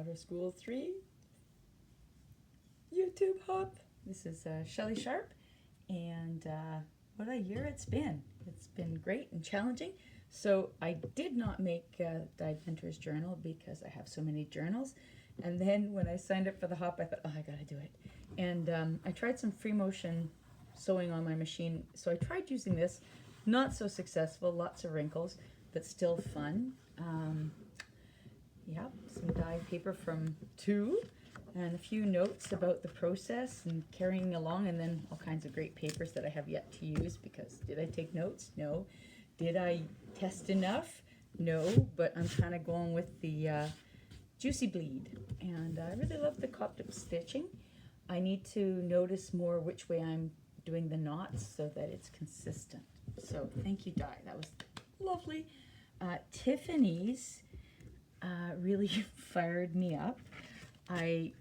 Fodder School3 YouTube hop. This is Sharpe, and what a year it's been. It's been great and challenging. So I did not make Dyed Mentor's journal because I have so many journals. And then when I signed up for the hop, I thought, oh, I gotta do it. And I tried some free motion sewing on my machine. So I tried using this, not so successful, lots of wrinkles, but still fun. Yeah, some dyed paper from 2 and a few notes about the process and carrying along, and then all kinds of great papers that I have yet to use because did I take notes? No. Did I test enough? No, but I'm kind of going with the Juicy Bleed, and I really love the Coptic stitching. I need to notice more which way I'm doing the knots so that it's consistent. So thank you, Dye. That was lovely. Tiffany's really fired me up. I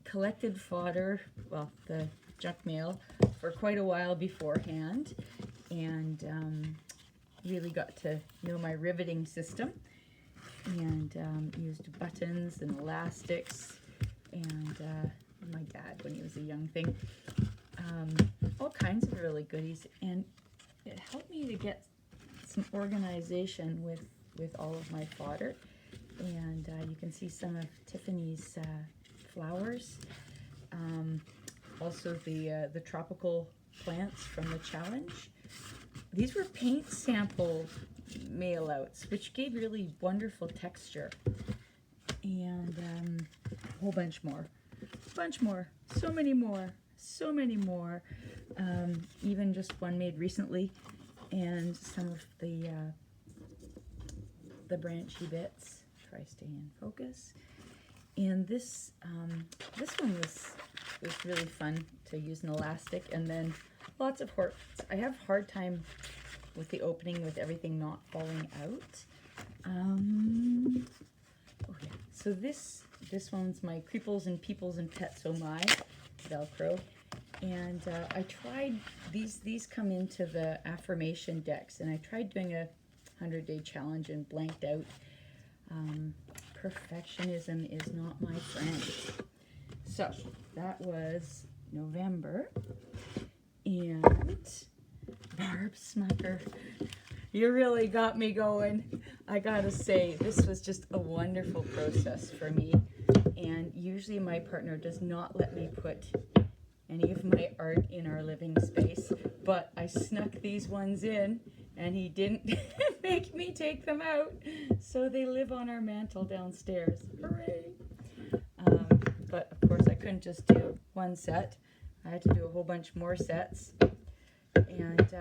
collected fodder, well, the junk mail, for quite a while beforehand, and really got to know my riveting system, and used buttons and elastics, and my dad when he was a young thing, all kinds of really goodies, and it helped me to get some organization with all of my fodder. And you can see some of Tiffany's flowers, also the tropical plants from the challenge. These were paint sample mail outs, which gave really wonderful texture, and a whole bunch more, so many more, even just one made recently, and some of the branchy bits. Try stay in focus. And this one was really fun to use an elastic, and then lots of hearts. I have a hard time with the opening with everything not falling out. Oh yeah. So this one's my Creeples and Peoples and Pets Oh My Velcro, and I tried these come into the Affirmation decks, and I tried doing a 100-day challenge and blanked out. Perfectionism is not my friend. So that was November, and Barb Smucker, you really got me going. I gotta say, this was just a wonderful process for me, and usually my partner does not let me put any of my art in our living space, but I snuck these ones in, and he didn't make me take them out, so they live on our mantle downstairs. Hooray! But of course I couldn't just do one set. I had to do a whole bunch more sets, and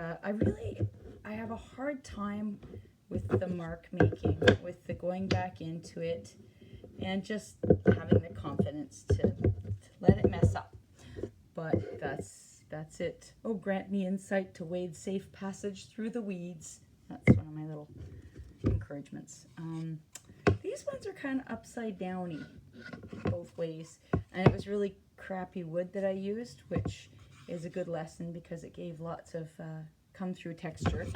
I have a hard time with the mark making, with the going back into it, and just having the confidence to let it mess up. But that's it. Oh, grant me insight to wade safe passage through the weeds. That's one of my little encouragements. These ones are kind of upside downy both ways, and it was really crappy wood that I used, which is a good lesson because it gave lots of come through texture.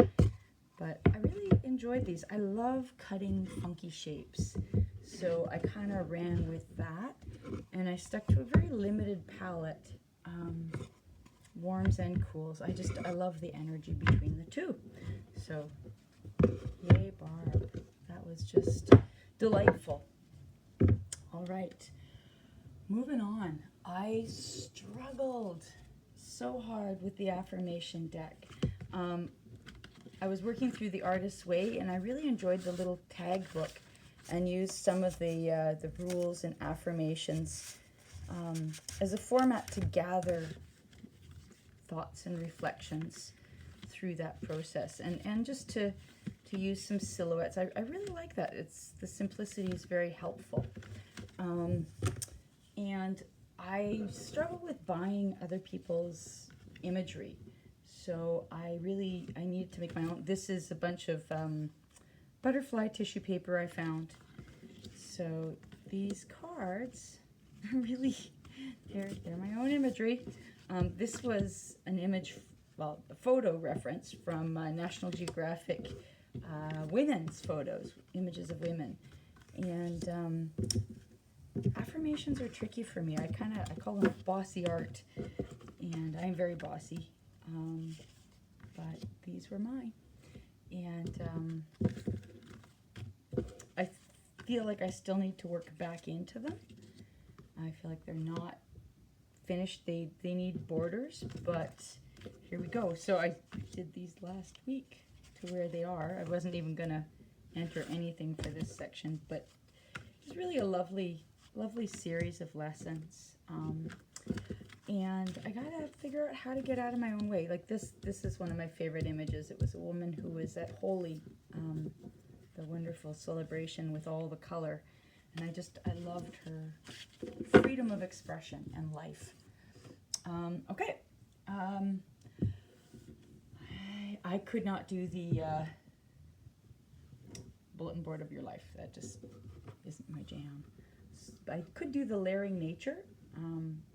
But I really enjoyed these. I love cutting funky shapes, so I kind of ran with that, and I stuck to a very limited palette. Warms and cools. I love the energy between the two. So, yay, Barb. That was just delightful. All right, moving on. I struggled so hard with the Affirmation deck. I was working through the Artist's Way, and I really enjoyed the little tag book and used some of the rules and affirmations as a format to gather thoughts and reflections through that process, and just to use some silhouettes. I really like that. The simplicity is very helpful. And I struggle with buying other people's imagery, so I needed to make my own. This is a bunch of butterfly tissue paper I found. So these cards are really, they're my own imagery. This was an image, well, a photo reference from National Geographic women's photos, images of women. And combinations are tricky for me. I call them bossy art, and I'm very bossy, but these were mine. And I feel like I still need to work back into them. I feel like they're not finished. They need borders, but here we go. So I did these last week to where they are. I wasn't even gonna enter anything for this section, but it's really a lovely series of lessons. And I gotta figure out how to get out of my own way. Like this is one of my favorite images. It was a woman who was at Holy, the wonderful celebration with all the color. And I loved her freedom of expression and life. Okay. I could not do the bulletin board of your life. That just isn't my jam. I could do the layering nature.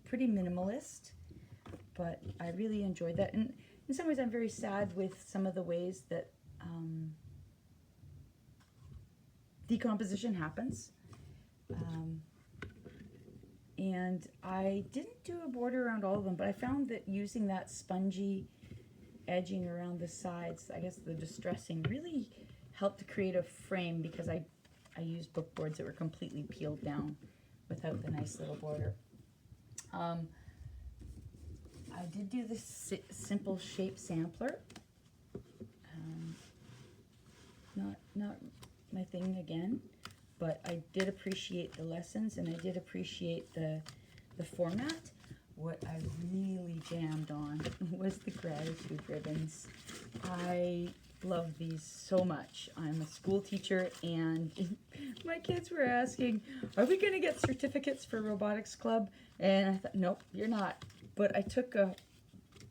Pretty minimalist, but I really enjoyed that. And in some ways I'm very sad with some of the ways that decomposition happens. And I didn't do a border around all of them, but I found that using that spongy edging around the sides, I guess the distressing, really helped to create a frame, because I used book boards that were completely peeled down without the nice little border. I did do this simple shape sampler. Not my thing again, but I did appreciate the lessons, and I did appreciate the format. What I really jammed on was the gratitude ribbons. I love these so much. I'm a school teacher, and my kids were asking, are we going to get certificates for robotics club? And I thought, nope, you're not. But I took a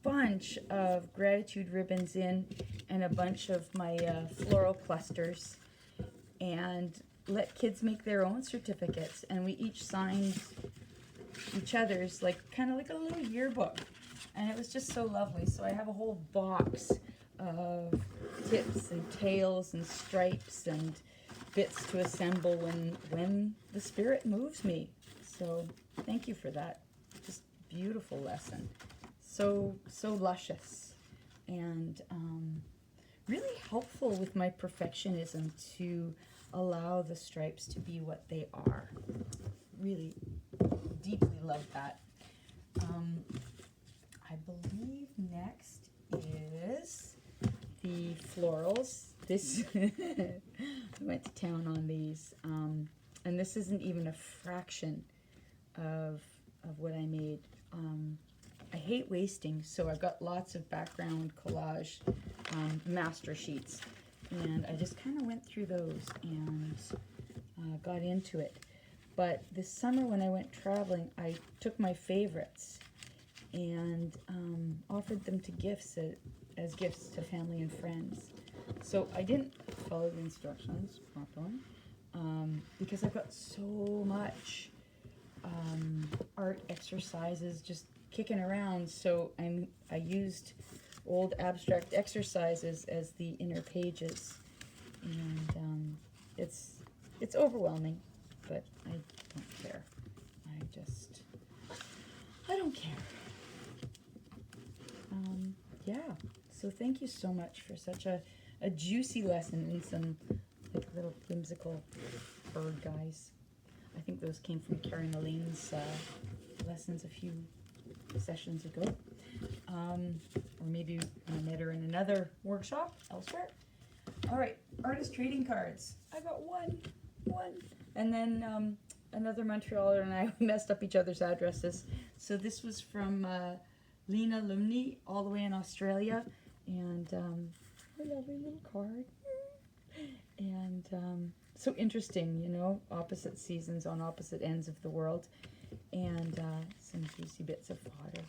bunch of gratitude ribbons in and a bunch of my floral clusters and let kids make their own certificates, and we each signed each other's, like kind of like a little yearbook, and it was just so lovely. So I have a whole box of tips and tails and stripes and bits to assemble when the spirit moves me. So thank you for that. Just beautiful lesson. So luscious, and really helpful with my perfectionism to allow the stripes to be what they are. Really deeply love that. I believe next is the florals. This I went to town on these, and this isn't even a fraction of what I made. I hate wasting, so I've got lots of background collage master sheets, and I just kind of went through those and got into it. But this summer when I went traveling, I took my favorites and offered them to gifts as gifts to family and friends. So I didn't follow the instructions properly because I've got so much art exercises just kicking around. So I used old abstract exercises as the inner pages, and it's overwhelming, but I don't care. I don't care. Yeah, so thank you so much for such a juicy lesson and some like little whimsical bird guys. I think those came from Karen Elaine's lessons a few sessions ago. Or maybe I met her in another workshop elsewhere. All right, artist trading cards. I got one. And then another Montrealer and I messed up each other's addresses. So this was from Lena Lumney, all the way in Australia. And a lovely little card. And so interesting, you know, opposite seasons on opposite ends of the world. And some juicy bits of fodder.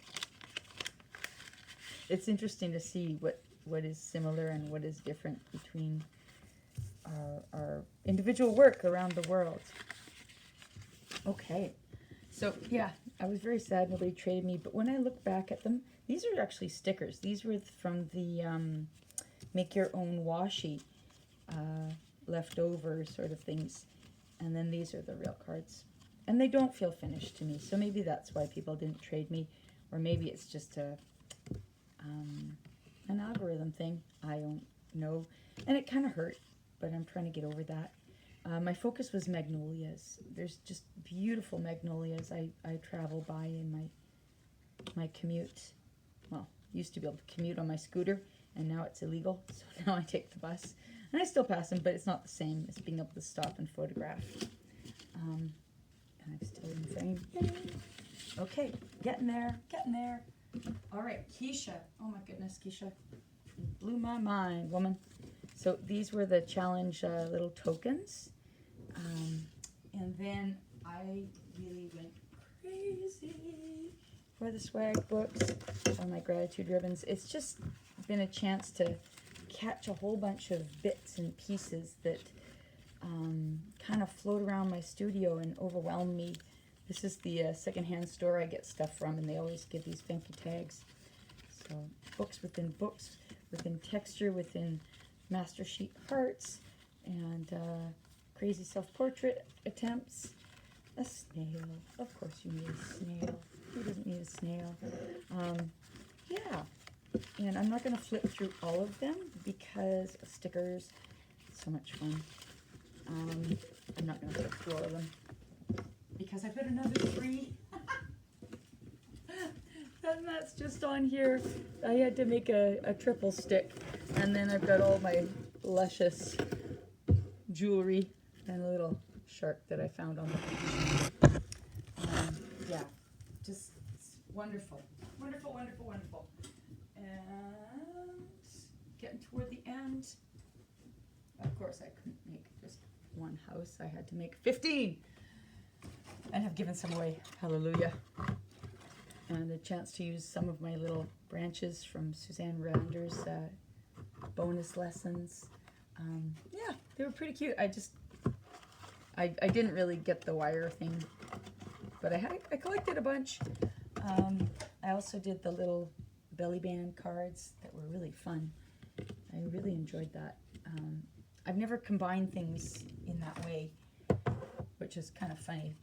It's interesting to see what is similar and what is different between our individual work around the world. Okay, so yeah, I was very sad nobody traded me, but when I look back at them, these are actually stickers. These were from the make your own washi leftover sort of things, and then these are the real cards. and they don't feel finished to me. So maybe that's why people didn't trade me, or maybe it's just an algorithm thing. I don't know, and it kind of hurt, but I'm trying to get over that. My focus was magnolias. There's just beautiful magnolias I travel by in my commute. Well, used to be able to commute on my scooter, and now it's illegal, so now I take the bus. And I still pass them, but it's not the same as being able to stop and photograph. And I'm still in frame. Yay. Okay, getting there, getting there. All right, Kecia. Oh my goodness, Kecia. You blew my mind, woman. So these were the challenge little tokens. And then I really went crazy for the swag books on my gratitude ribbons. It's just been a chance to catch a whole bunch of bits and pieces that kind of float around my studio and overwhelm me. This is the secondhand store I get stuff from, and they always give these fancy tags. So books, within texture, within master sheet hearts, and crazy self-portrait attempts. A snail. Of course you need a snail. Who doesn't need a snail? Yeah. And I'm not going to flip through all of them because stickers, so much fun. I'm not going to flip through all of them because I put another 3. And that's just on here. I had to make a triple stick. And then I've got all my luscious jewelry and a little shark that I found on the beach. Yeah, just wonderful. Wonderful, wonderful, wonderful. And getting toward the end. Of course, I couldn't make just one house. I had to make 15. And have given some away. Hallelujah. And a chance to use some of my little branches from Susanne Randers' bonus lessons. Yeah, they were pretty cute. I didn't really get the wire thing, but I collected a bunch. I also did the little belly band cards that were really fun. I really enjoyed that. I've never combined things in that way, which is kind of funny.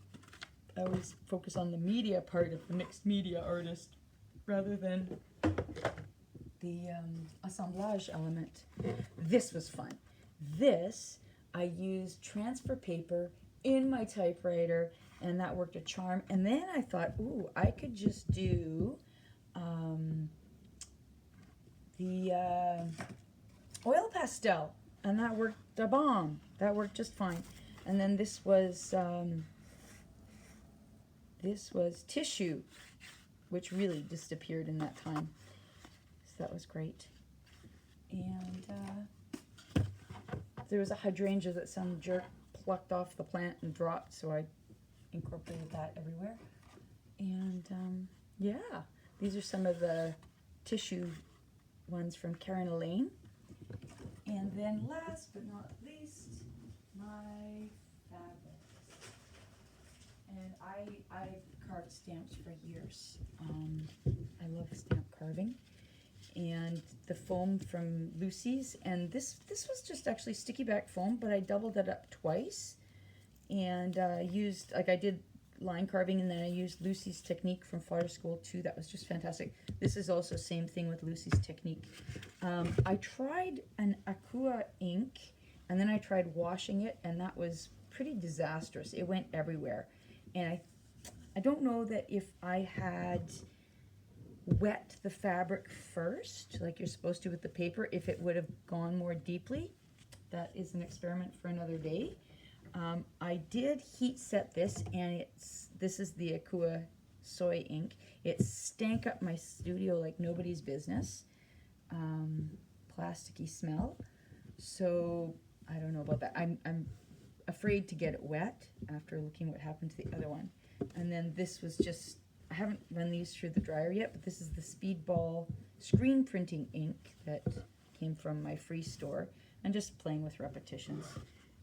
I always focus on the media part of the mixed media artist rather than the assemblage element. This was fun. This, I used transfer paper in my typewriter, and that worked a charm. And then I thought, ooh, I could just do the oil pastel, and that worked a bomb. That worked just fine. And then this was tissue, which really disappeared in that time. So that was great. And there was a hydrangea that some jerk plucked off the plant and dropped, so I incorporated that everywhere. And yeah, these are some of the tissue ones from Karen Elaine. And then last but not least, my fabrics. And I carved stamps for years. I love stamp carving. And the foam from Lucy's, and this was just actually sticky back foam, but I doubled it up twice, and used, like I did line carving, and then I used Lucy's technique from Fodder School 2. That was just fantastic. This is also same thing with Lucy's technique. I tried an aqua ink, and then I tried washing it, and that was pretty disastrous. It went everywhere, and I don't know that if I had wet the fabric first, like you're supposed to with the paper, if it would have gone more deeply. That is an experiment for another day. I did heat set this, and this is the Aqua soy ink. It stank up my studio like nobody's business. Plasticky smell. So I don't know about that. I'm afraid to get it wet after looking what happened to the other one. And then this was just, I haven't run these through the dryer yet, but this is the Speedball screen printing ink that came from my free store, and just playing with repetitions.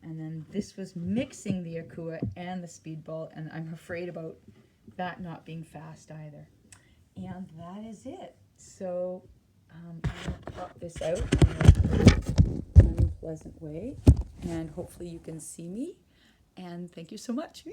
And then this was mixing the Aqua and the Speedball, and I'm afraid about that not being fast either. And that is it. So I'm going to pop this out in an unpleasant way, and hopefully you can see me. And thank you so much.